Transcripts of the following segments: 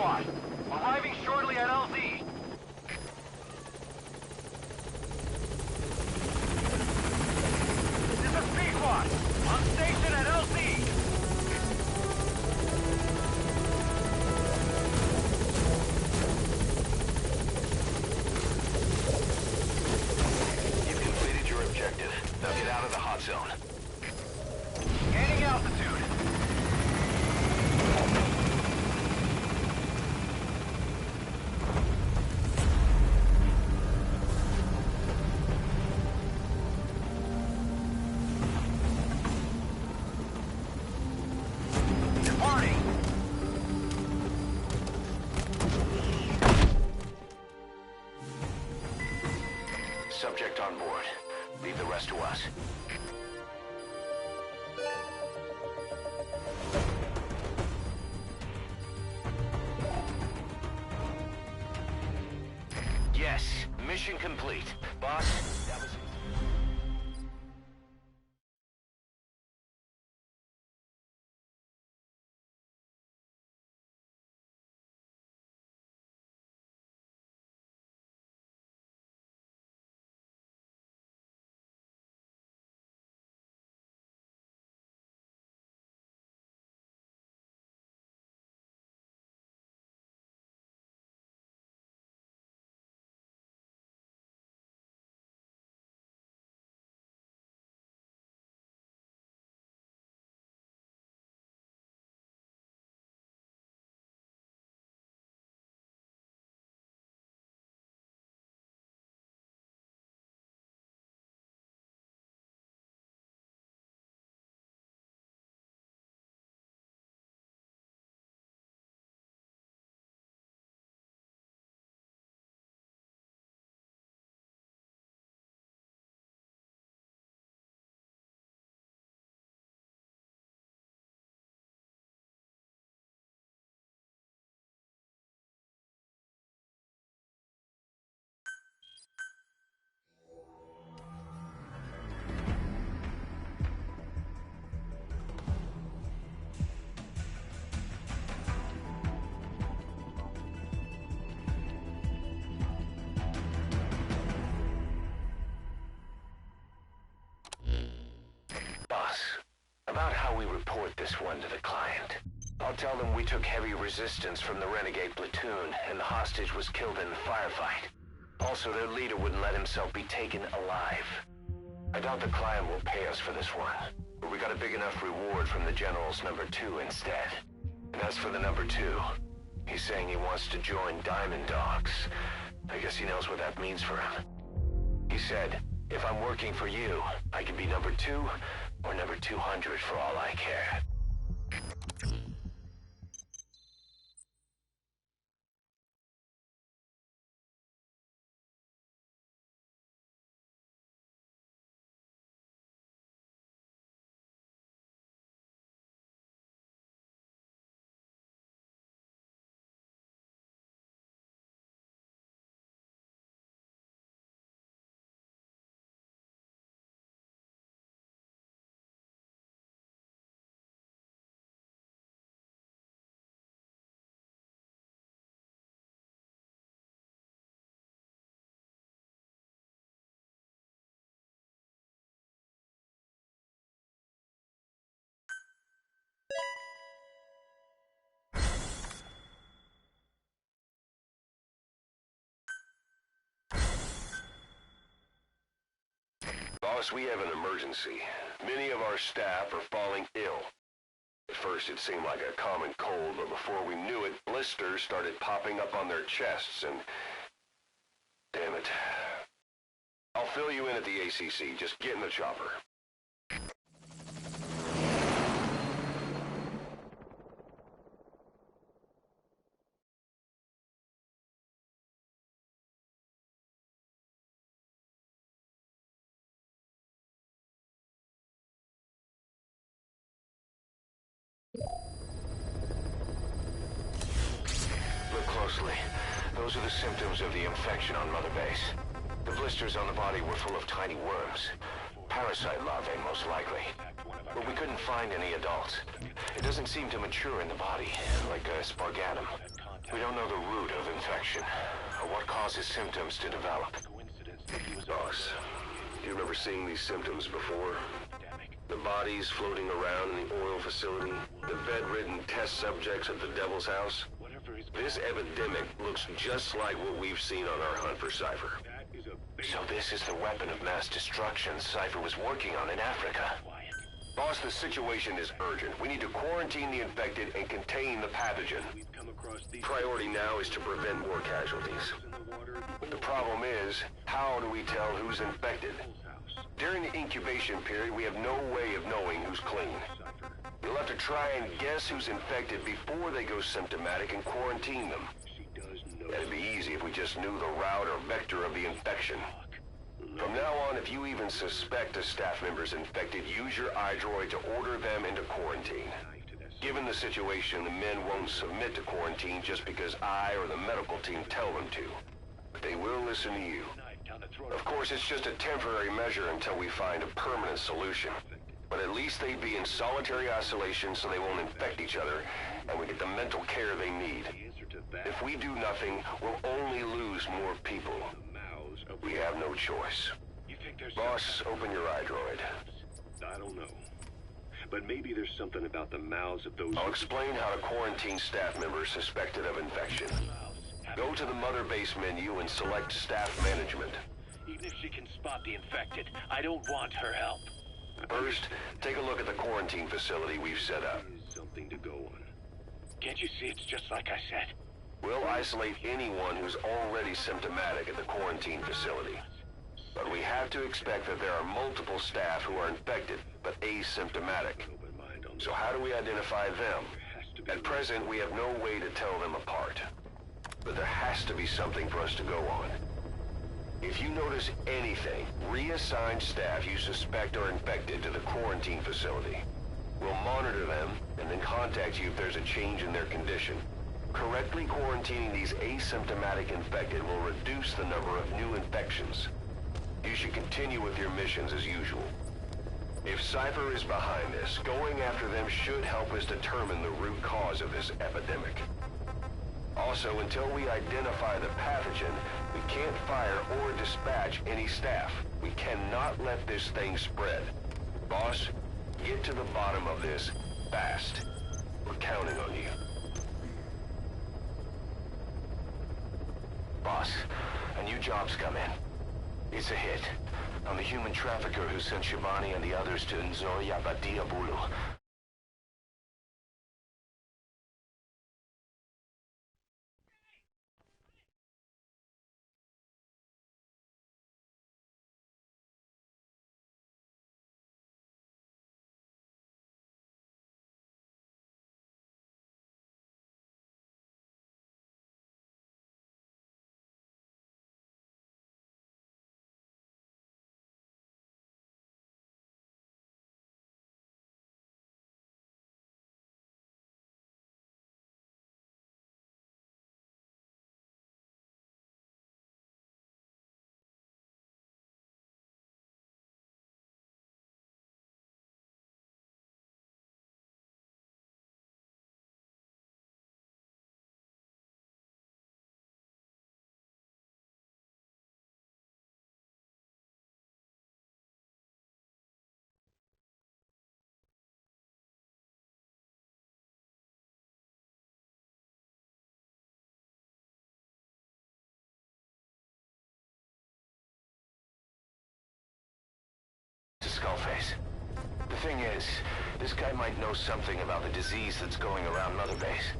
squad. Arriving shortly at LZ. This is B squad. On station at LZ. You've completed your objective. Now get out of the hot zone. Gaining altitude. Departing. Subject on board. Leave the rest to us. Yes, mission complete. Boss, that was it. Boss, about how we report this one to the client. I'll tell them we took heavy resistance from the renegade platoon and the hostage was killed in the firefight. Also, their leader wouldn't let himself be taken alive. I doubt the client will pay us for this one, but we got a big enough reward from the General's number 2 instead. And as for the number 2, he's saying he wants to join Diamond Dogs. I guess he knows what that means for him. He said, if I'm working for you, I can be number 2 or number 200 for all I care. Boss, we have an emergency. Many of our staff are falling ill. At first it seemed like a common cold, but before we knew it, blisters started popping up on their chests and... Damn it. I'll fill you in at the ACC. Just get in the chopper. Look closely. Those are the symptoms of the infection on Mother Base. The blisters on the body were full of tiny worms. Parasite larvae, most likely. But we couldn't find any adults. It doesn't seem to mature in the body, like a spargatum. We don't know the root of infection, or what causes symptoms to develop. Boss, do you remember seeing these symptoms before? The bodies floating around in the oil facility, the bedridden test subjects at the Devil's House. This epidemic looks just like what we've seen on our hunt for Cypher. So this is the weapon of mass destruction Cypher was working on in Africa. Boss, the situation is urgent. We need to quarantine the infected and contain the pathogen. Priority now is to prevent more casualties. But the problem is, how do we tell who's infected? During the incubation period, we have no way of knowing who's clean. You'll have to try and guess who's infected before they go symptomatic and quarantine them. That'd be easy if we just knew the route or vector of the infection. From now on, if you even suspect a staff member's infected, use your iDroid to order them into quarantine. Given the situation, the men won't submit to quarantine just because I or the medical team tell them to. But they will listen to you. Of course, it's just a temporary measure until we find a permanent solution. But at least they'd be in solitary isolation so they won't infect each other, and we get the mental care they need. If we do nothing, we'll only lose more people. We have no choice. Boss, open your iDroid. I don't know. But maybe there's something about the mouths of those... I'll explain how to quarantine staff members suspected of infection. Go to the Mother Base menu and select Staff Management. Even if she can spot the infected, I don't want her help. First, take a look at the quarantine facility we've set up. Something to go on. Can't you see it's just like I said? We'll isolate anyone who's already symptomatic at the quarantine facility. But we have to expect that there are multiple staff who are infected, but asymptomatic. So how do we identify them? At present, we have no way to tell them apart. But there has to be something for us to go on. If you notice anything, reassign staff you suspect are infected to the quarantine facility. We'll monitor them, and then contact you if there's a change in their condition. Correctly quarantining these asymptomatic infected will reduce the number of new infections. You should continue with your missions as usual. If Cypher is behind this, going after them should help us determine the root cause of this epidemic. Also, until we identify the pathogen, we can't fire or dispatch any staff. We cannot let this thing spread. Boss, get to the bottom of this fast. We're counting on you. Boss, a new job's come in. It's a hit. I'm the human trafficker who sent Shivani and the others to Nzoia Badia Bulu. Skullface. The thing is, this guy might know something about the disease that's going around Mother Base.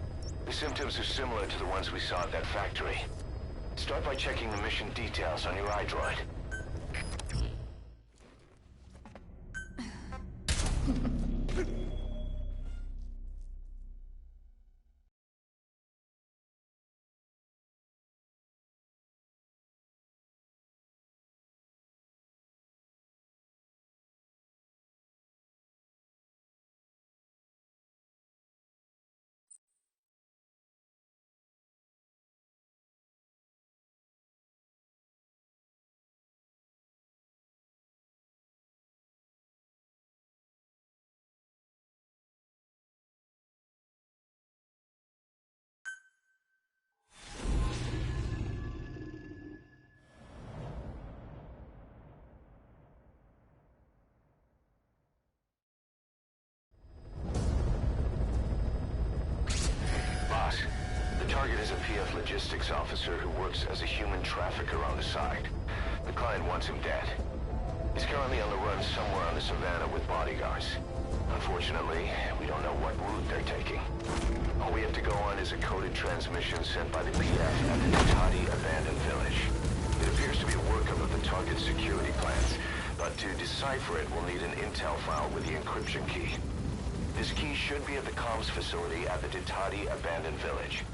The symptoms are similar to the ones we saw at that factory. Start by checking the mission details on your iDroid. logistics officer who works as a human trafficker on the side. The client wants him dead. He's currently on the run somewhere on the savannah with bodyguards. Unfortunately, we don't know what route they're taking. All we have to go on is a coded transmission sent by the PF at the Tati abandoned village. It appears to be a workup of the target's security plans, but to decipher it, we'll need an intel file with the encryption key. This key should be at the comms facility at the Tati abandoned village.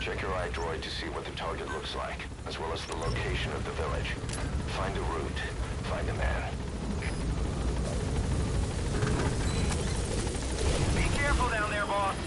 Check your iDroid to see what the target looks like, as well as the location of the village. Find a route, find a man. Be careful down there, boss.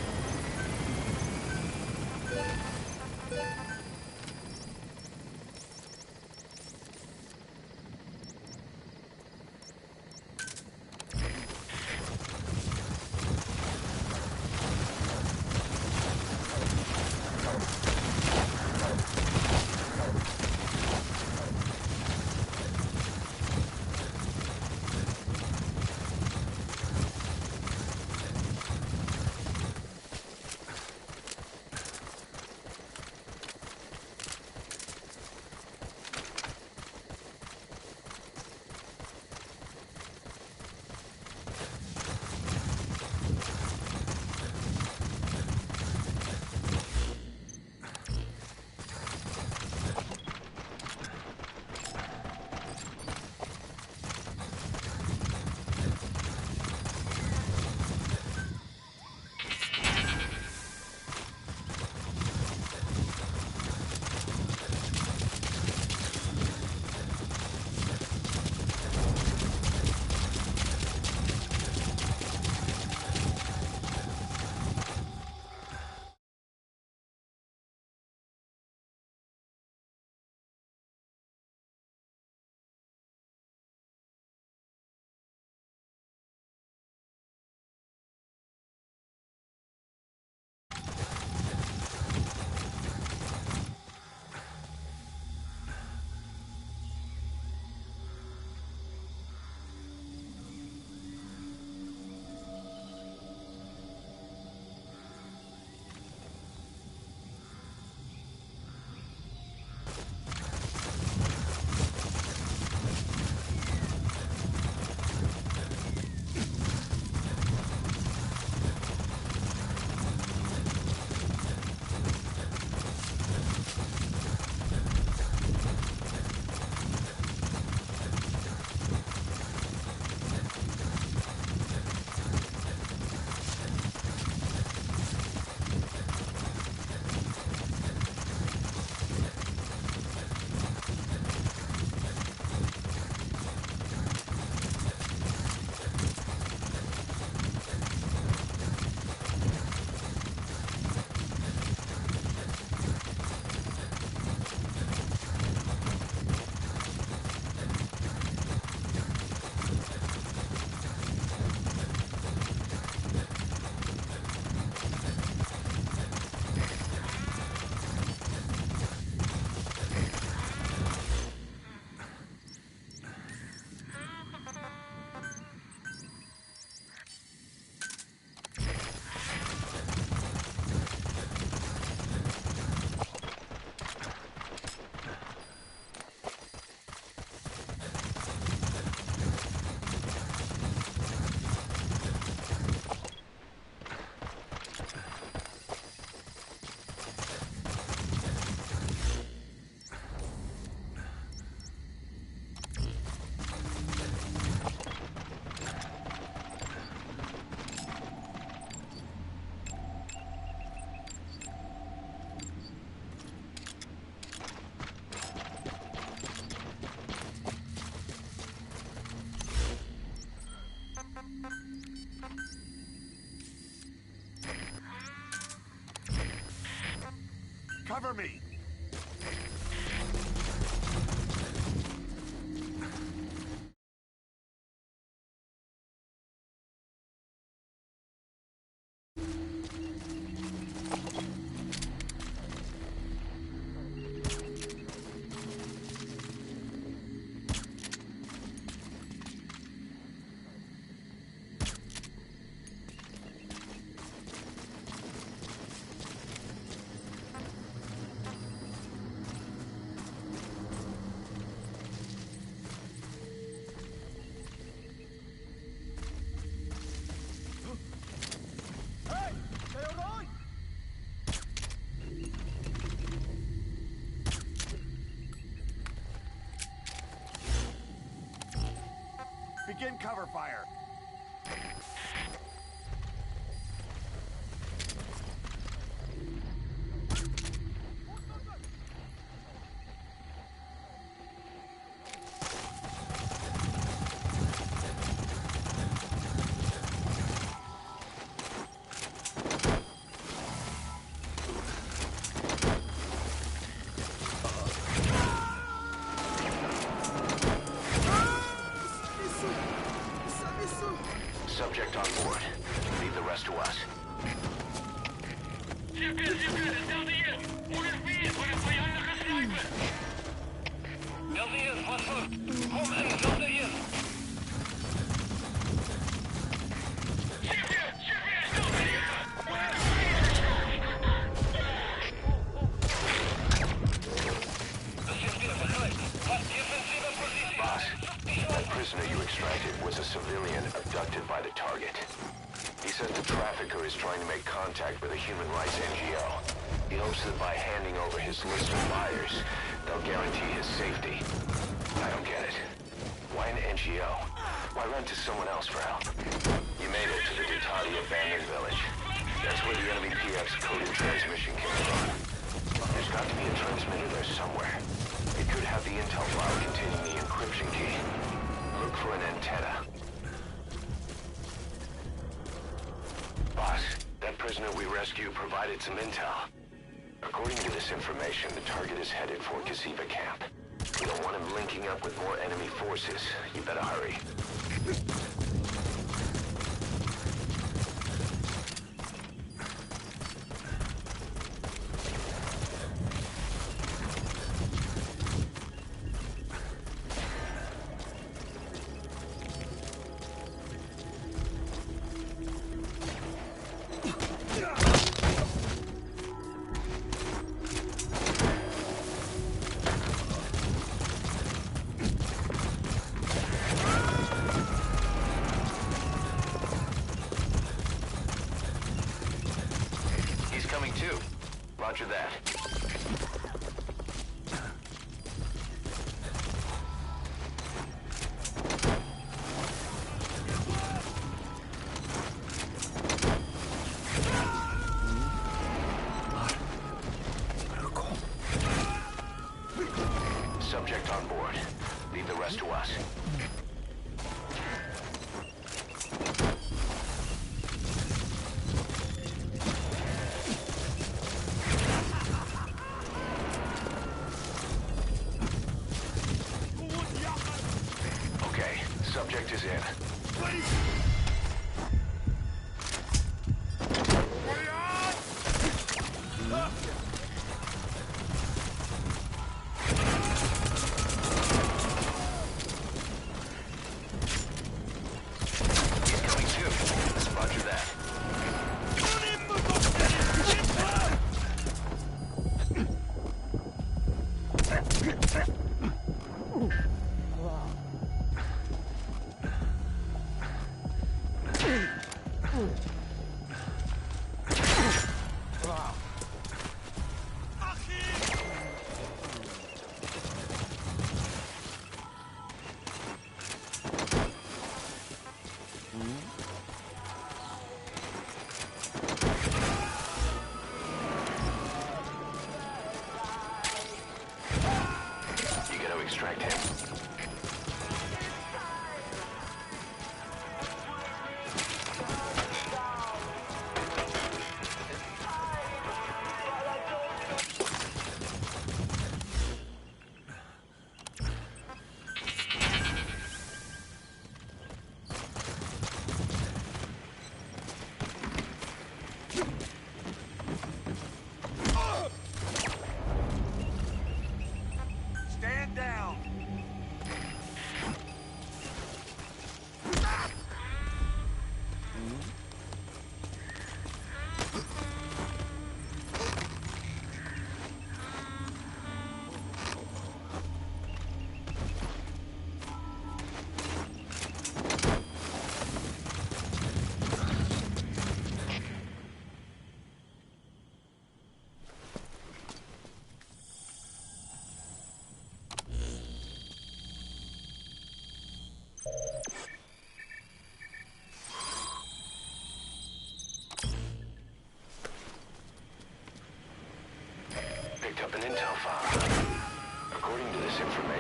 Cover me! Begin cover fire. Subject on board. Leave the rest to us. LDS, was goed. Kom en zet erin. Boss, that prisoner you extracted was a civilian abducted by the target. He says the trafficker is trying to make contact with a human rights NGO. He hopes that by handing over his list of buyers, they'll guarantee his safety. I don't get it. Why an NGO? Why run to someone else for help? You made it to the Ditati abandoned village. That's where the enemy PX coded transmission came from. There's got to be a transmitter there somewhere. It could have the intel file containing the encryption key. Look for an antenna. Boss, that prisoner we rescued provided some intel. According to this information, the target is headed for Kasiva camp. You don't want him linking up with more enemy forces. You better hurry. Coming too. Roger that. Subject on board. Leave the rest to us.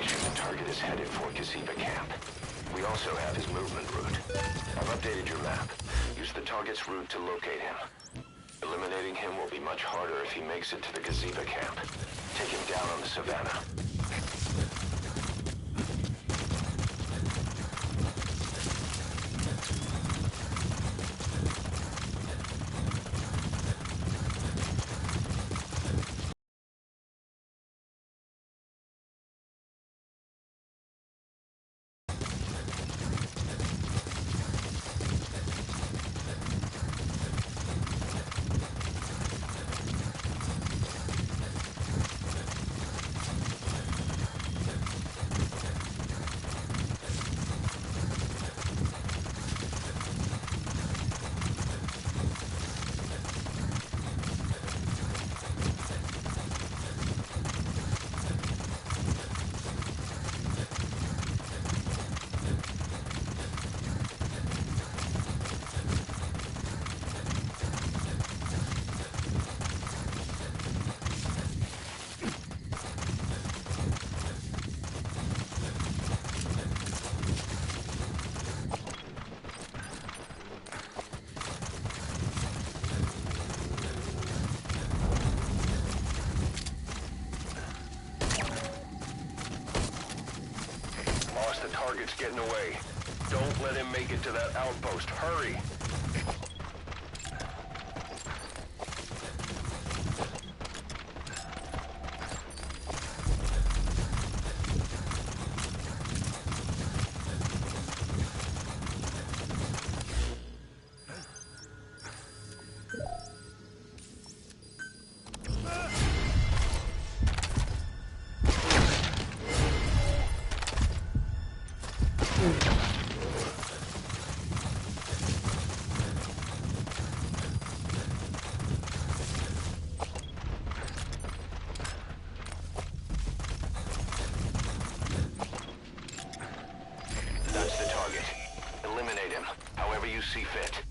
location, the target is headed for Gaziba camp. We also have his movement route. I've updated your map. Use the target's route to locate him. Eliminating him will be much harder if he makes it to the Gaziba camp. Take him down on the savannah. The target's getting away. Don't let him make it to that outpost. Hurry! That's the target. Eliminate him, however you see fit.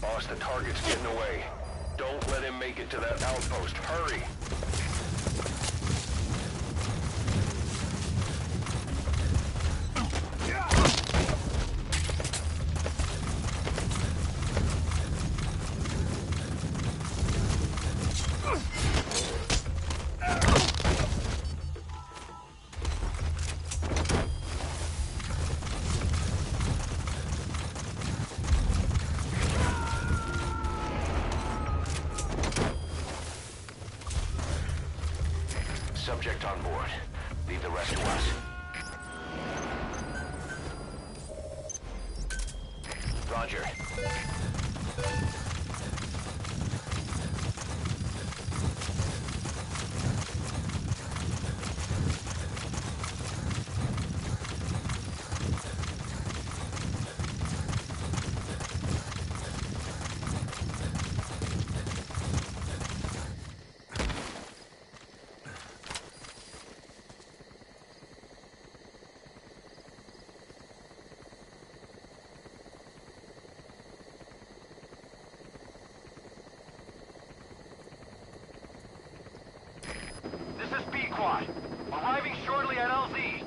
Boss, the target's getting away. Don't let him make it to that outpost. Hurry! Subject on board. Leave the rest to us. Roger. This is B-Quad. Arriving shortly at LZ.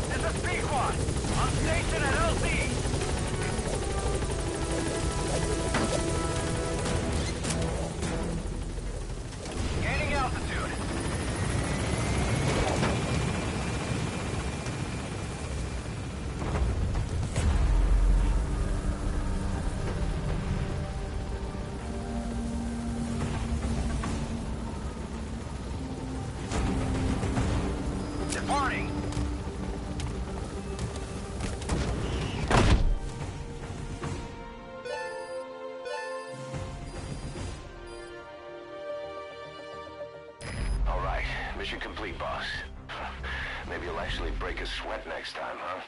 This is B-Quad. On station at LZ. Gaining altitude. Departing. All right, mission complete, boss. Maybe you'll actually break a sweat next time, huh?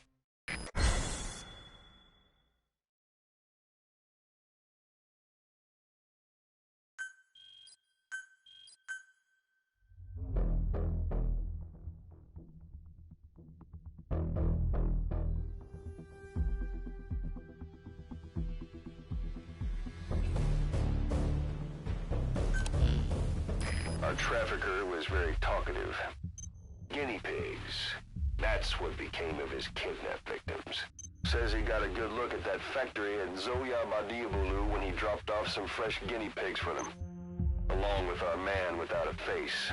trafficker was very talkative. Guinea pigs. That's what became of his kidnapped victims. Says he got a good look at that factory at Zoya Badiabulu when he dropped off some fresh guinea pigs for them, along with our man without a face.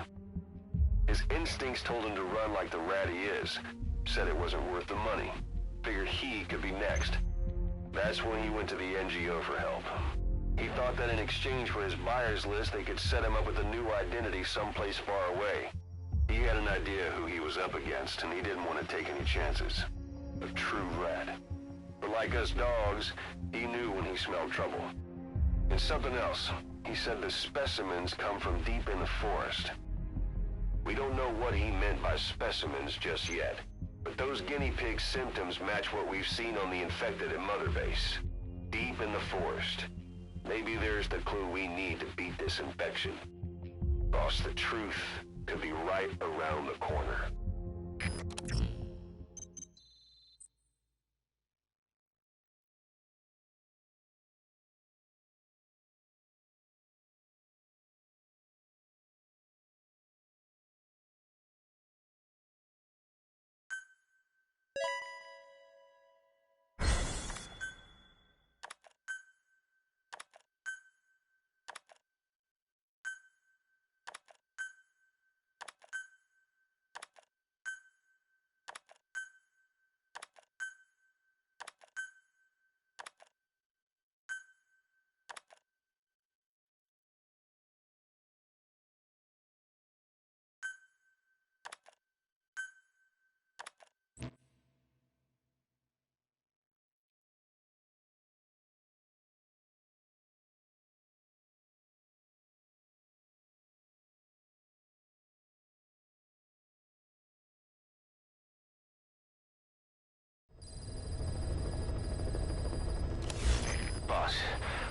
His instincts told him to run like the rat he is. Said it wasn't worth the money. Figured he could be next. That's when he went to the NGO for help. He thought that in exchange for his buyer's list, they could set him up with a new identity someplace far away. He had an idea who he was up against, and he didn't want to take any chances. A true rat. But like us dogs, he knew when he smelled trouble. And something else. He said the specimens come from deep in the forest. We don't know what he meant by specimens just yet, but those guinea pig symptoms match what we've seen on the infected at Mother Base. Deep in the forest. Maybe there's the clue we need to beat this infection. Boss, the truth could be right around the corner.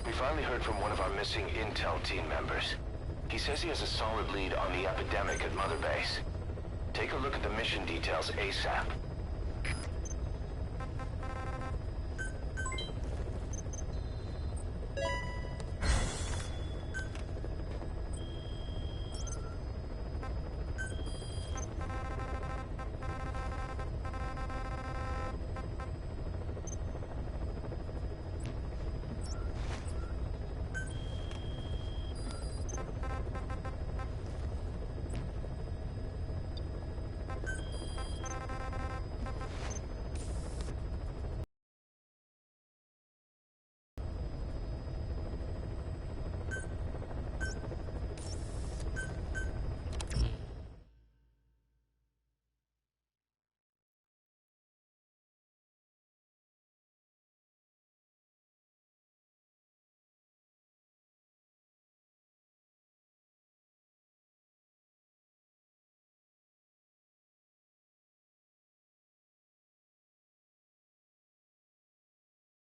We finally heard from one of our missing intel team members. He says he has a solid lead on the epidemic at Mother Base. Take a look at the mission details ASAP.